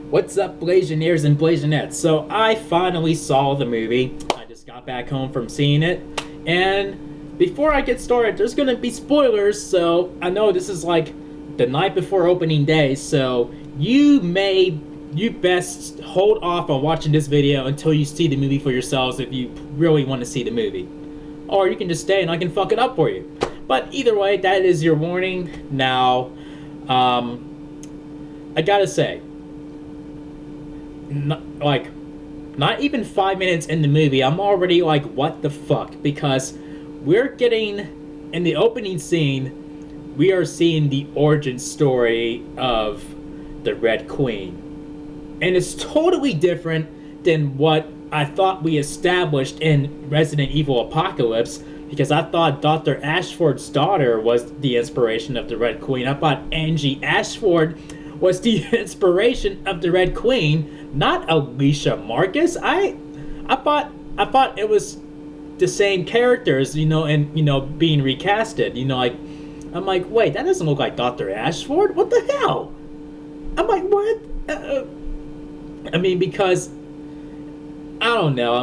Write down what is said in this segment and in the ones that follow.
What's up, Blasianeers and Blasianettes? So I finally saw the movie. I just got back home from seeing it. And before I get started, there's gonna be spoilers, so I know this is like the night before opening day, so you best hold off on watching this video until you see the movie for yourselves if you really want to see the movie. Or you can just stay and I can fuck it up for you. But either way, that is your warning. Now, I gotta say, not even 5 minutes in the movie, I'm already like, what the fuck? Because we're getting, in the opening scene, we are seeing the origin story of the Red Queen. And it's totally different than what I thought we established in Resident Evil Apocalypse, because I thought Dr. Ashford's daughter was the inspiration of the Red Queen. I thought Angie Ashford was the inspiration of the Red Queen, not Alicia Marcus. I thought it was the same characters, and being recasted. I'm like, wait, that doesn't look like Dr. Ashford. What the hell? I'm like, what? Because I don't know.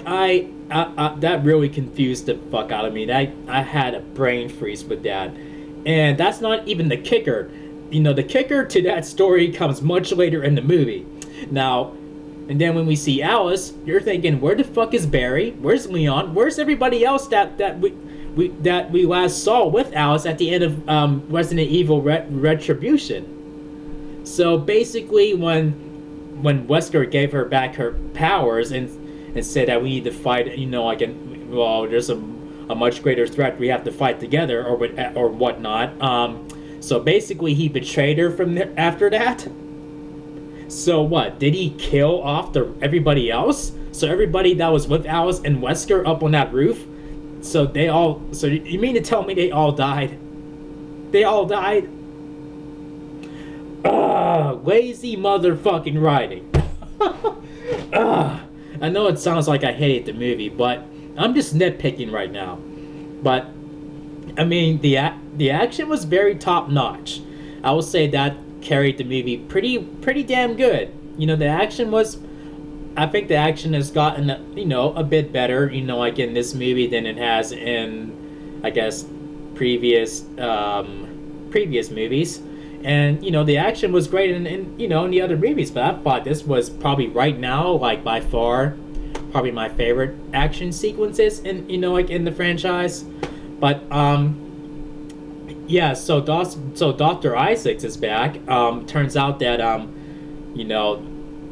I that really confused the fuck out of me. I had a brain freeze with that, and that's not even the kicker. The kicker to that story comes much later in the movie. Now, and then when we see Alice, you're thinking, where the fuck is Barry? Where's Leon? Where's everybody else that we last saw with Alice at the end of Resident Evil Retribution? So basically, when Wesker gave her back her powers and said that we need to fight, there's a much greater threat, we have to fight together or whatnot. So basically, he betrayed her after that. So what? Did he kill off everybody else? So everybody that was with Alice and Wesker up on that roof? So you mean to tell me they all died? They all died? Lazy motherfucking writing. I know it sounds like I hate the movie, but I'm just nitpicking right now. But the action was very top notch. I will say that carried the movie pretty damn good. The action was. I think the action has gotten a bit better. In this movie than it has in, I guess, previous movies. And the action was great in the other movies, but I thought this was probably right now, like, by far probably my favorite action sequences in in the franchise. But yeah, so Dr. Isaacs is back. Turns out that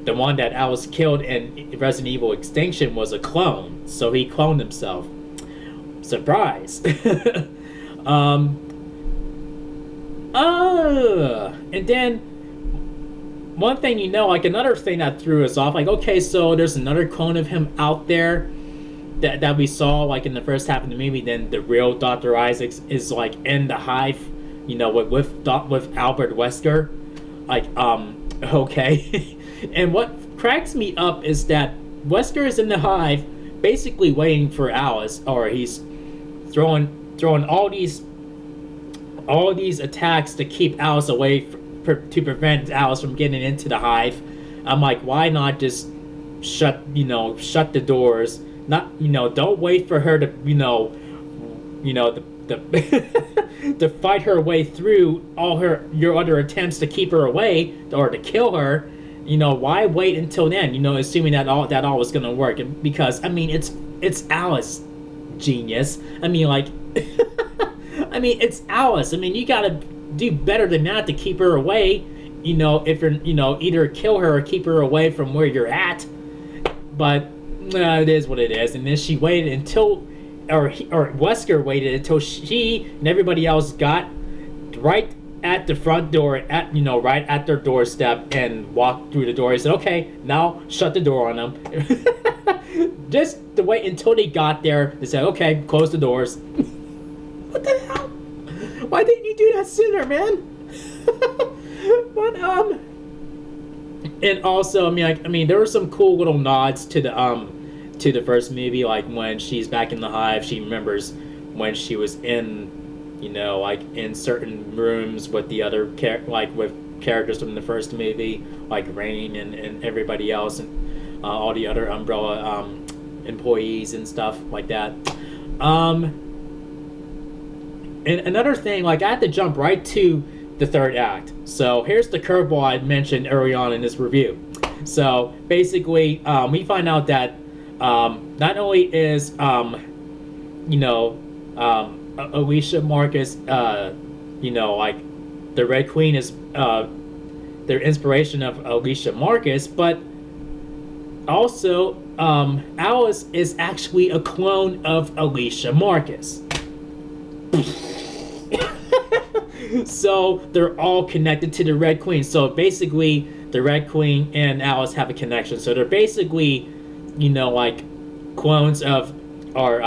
the one that Alice killed in Resident Evil Extinction was a clone, so he cloned himself. Surprise. And then one thing, another thing that threw us off, okay, so there's another clone of him out there that we saw, like, in the first half of the movie. Then the real Dr. Isaacs is, like, in the hive, with Albert Wesker. Okay. And what cracks me up is that Wesker is in the hive, basically waiting for Alice, or he's throwing all these attacks to keep Alice away, to prevent Alice from getting into the hive. I'm like, why not just shut the doors? Not, don't wait for her to, to fight her way through your other attempts to keep her away or to kill her. Why wait until then? Assuming that all was gonna work. Because it's Alice, genius. It's Alice. You gotta do better than that to keep her away. If you're, either kill her or keep her away from where you're at. But it is what it is. And then she waited until, or Wesker waited until she and everybody else got right at the front door, right at their doorstep, and walked through the door. He said, okay, now shut the door on them. Just to wait until they got there. They said, okay, close the doors. What the hell? Why didn't you do that sooner, man? But and also, there were some cool little nods to the first movie, like when she's back in the hive, she remembers when she was in, in certain rooms with the other with characters from the first movie, like Rain and everybody else, and all the other Umbrella employees and stuff like that. And another thing, like I had to jump right to the third act. So here's the curveball I mentioned early on in this review. So basically, we find out that not only is Alicia Marcus, like the Red Queen is their inspiration of Alicia Marcus, but also Alice is actually a clone of Alicia Marcus. So they're all connected to the Red Queen. So basically, the Red Queen and Alice have a connection. So they're basically, like clones of, or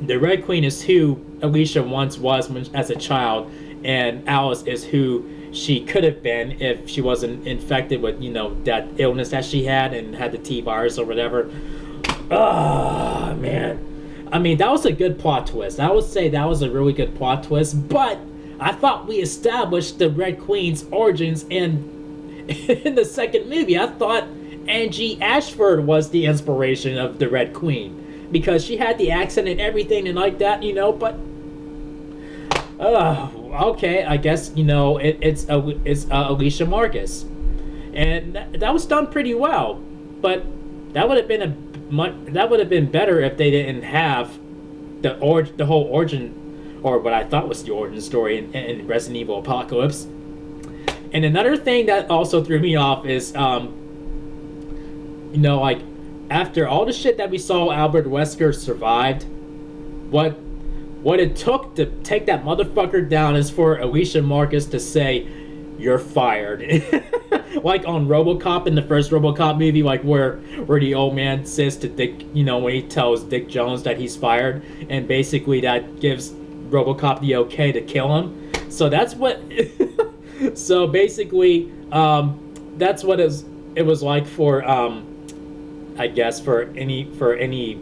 the Red Queen is who Alicia once was as a child, and Alice is who she could have been if she wasn't infected with, that illness that she had and had the T virus or whatever. Oh, man. I mean, that was a good plot twist. I would say that was a really good plot twist, but I thought we established the Red Queen's origins in the second movie. I thought Angie Ashford was the inspiration of the Red Queen because she had the accent and everything and like that, but okay, I guess it's Alicia Marcus, and that was done pretty well. But that would have been better if they didn't have the whole origin, or what I thought was the origin story in Resident Evil Apocalypse. And another thing that also threw me off is, like after all the shit that we saw Albert Wesker survived, what it took to take that motherfucker down is for Alicia Marcus to say, "You're fired." Like on Robocop, in the first Robocop movie, like where the old man says to Dick, when he tells Dick Jones that he's fired, and basically that gives Robocop the okay to kill him. So that's what so basically that's what it was like for I guess for anybody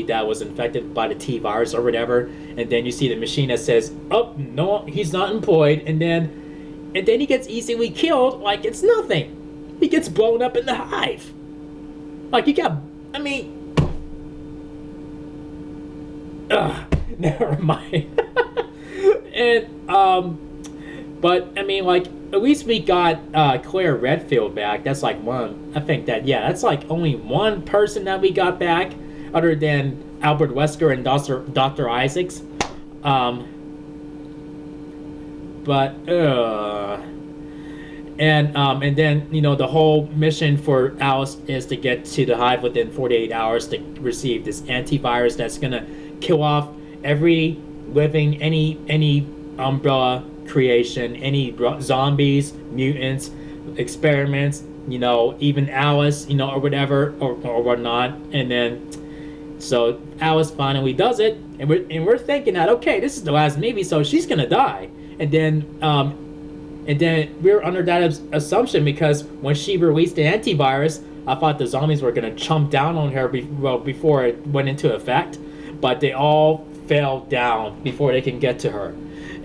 that was infected by the T virus or whatever, and then you see the machine that says, "Oh no, he's not employed," and then he gets easily killed like it's nothing. He gets blown up in the hive. Like never mind. And but I mean, like, at least we got Claire Redfield back. That's like one. I think that's like only one person that we got back, other than Albert Wesker and Dr. Isaacs. And then the whole mission for Alice is to get to the hive within 48 hours to receive this antivirus that's gonna kill off every living, any Umbrella creation, any zombies, mutants, experiments, even Alice, or whatever, or whatnot. And then so Alice finally does it, and we're thinking that, okay, this is the last movie, so she's gonna die. And then we're under that assumption, because when she released the antivirus, I thought the zombies were gonna chomp down on her before it went into effect, but they all fell down before they can get to her.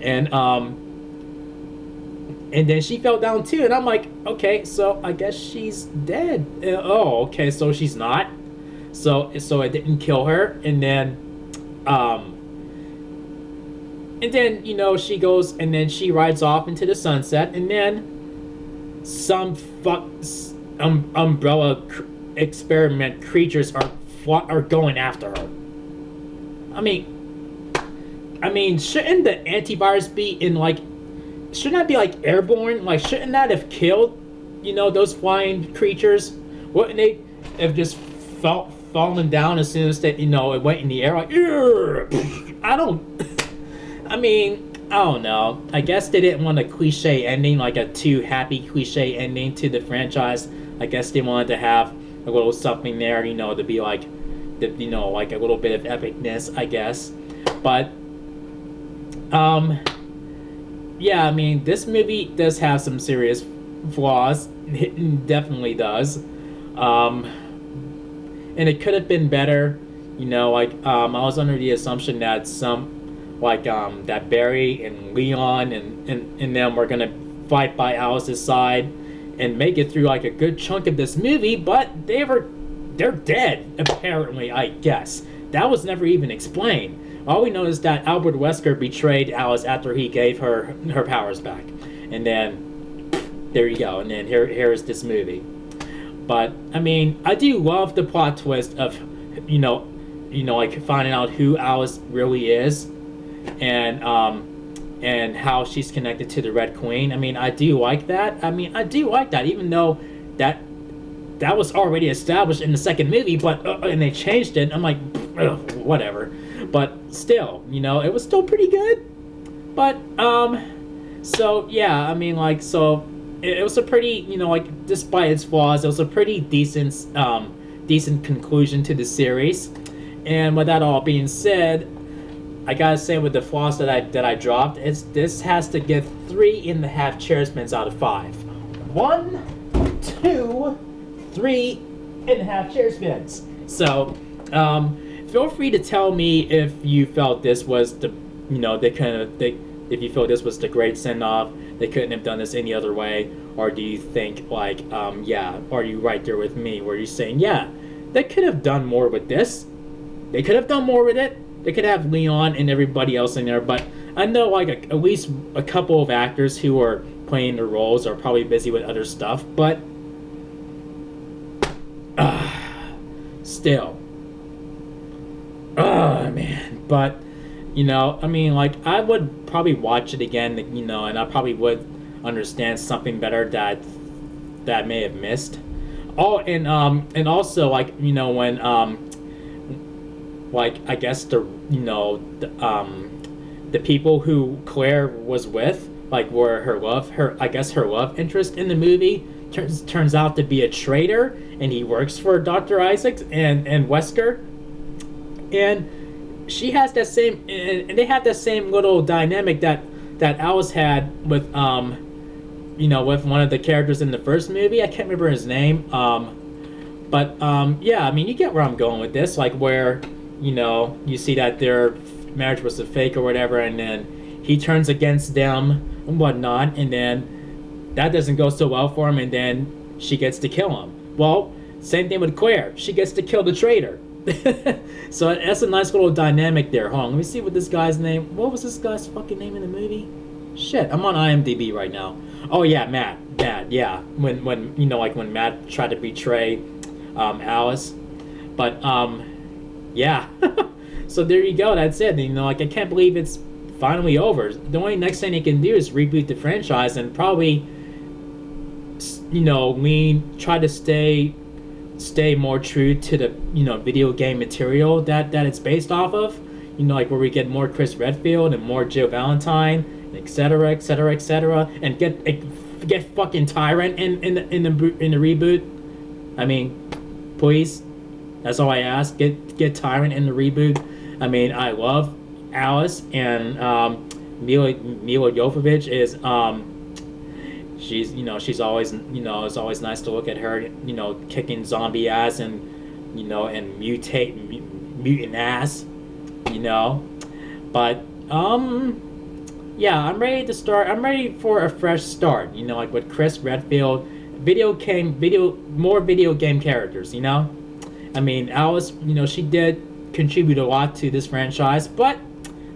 And then she fell down too, and I'm like, okay, so I guess she's dead. Oh, okay, so she's not. So it didn't kill her, and then she goes, and then she rides off into the sunset, and then some Umbrella experiment creatures are going after her. I mean, shouldn't the antivirus be in, like, shouldn't that be like airborne? Like, shouldn't that have killed, those flying creatures? Wouldn't they have just fallen down as soon as they, it went in the air? Like, I don't know. I guess they didn't want a cliche ending, like a too happy cliche ending to the franchise. I guess they wanted to have a little something there, to be like, like a little bit of epicness, I guess. But yeah, I mean, this movie does have some serious flaws. It definitely does. And it could have been better. I was under the assumption that some that Barry and Leon and them were gonna fight by Alice's side and make it through like a good chunk of this movie, but they're dead apparently. I guess that was never even explained. All we know is that Albert Wesker betrayed Alice after he gave her powers back, and then there you go. And then here's this movie. But I mean, I do love the plot twist of like finding out who Alice really is, and how she's connected to the Red Queen. I mean, I do like that. Even though that was already established in the second movie, but and they changed it. I'm like, whatever. But still, it was still pretty good. But so yeah, I mean, like, so it was a pretty, like, despite its flaws, it was a pretty decent conclusion to the series. And with that all being said, I gotta say, with the flaws that I dropped, this has to get 3.5 chairspins out of 5. 1, 2, 3.5 chairspins. So, feel free to tell me if you felt this was the, if you feel this was the great send-off, they couldn't have done this any other way, or do you think, like, yeah, are you right there with me, where you're saying, yeah, they could have done more with this, they could have done more with it, they could have Leon and everybody else in there, but I know, like, at least a couple of actors who are playing their roles are probably busy with other stuff, but still, man. But I mean, like, I would probably watch it again, and I probably would understand something better that I may have missed. Oh, and also, like, when like, I guess the people who Claire was with, like, were her love interest in the movie turns out to be a traitor, and he works for Dr. Isaacs and Wesker, and she has that same, and they have that same little dynamic that Alice had with with one of the characters in the first movie. I can't remember his name, but yeah, I mean, you get where I'm going with this, like, where you see that their marriage was a fake or whatever, and then he turns against them and whatnot, and then that doesn't go so well for him, and then she gets to kill him. Well, same thing with Claire. She gets to kill the traitor. So that's a nice little dynamic there. Hold on, let me see what this guy's name. What was this guy's fucking name in the movie? Shit, I'm on IMDb right now. Oh yeah, Matt. Yeah, when like when Matt tried to betray Alice, but yeah. So there you go. That's it. Like, I can't believe it's finally over. The only next thing they can do is reboot the franchise and probably try to stay more true to the video game material that it's based off of, like, where we get more Chris Redfield and more Jill Valentine, etc., etc., etc., and get fucking Tyrant in the reboot. I mean, please, that's all I ask. Get Tyrant in the reboot. I mean, I love Alice, and Mila Jovovich is she's always, it's always nice to look at her, kicking zombie ass and and mutant ass, but yeah, I'm ready to start. I'm ready for a fresh start, like with Chris Redfield, more video game characters, I mean, Alice, she did contribute a lot to this franchise, but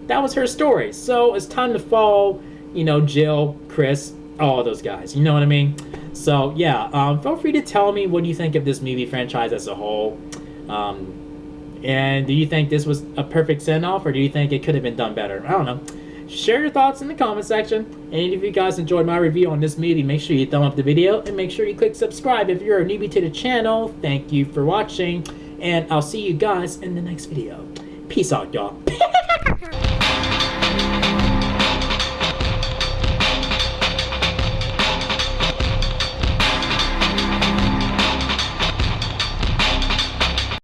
that was her story, so it's time to follow, Jill, Chris, all of those guys, you know what I mean? So yeah, feel free to tell me what you think of this movie franchise as a whole, and do you think this was a perfect send-off, or do you think it could have been done better? I don't know. Share your thoughts in the comment section, and if you guys enjoyed my review on this movie, make sure you thumb up the video, and make sure you click subscribe if you're a newbie to the channel. Thank you for watching, and I'll see you guys in the next video. Peace out, y'all.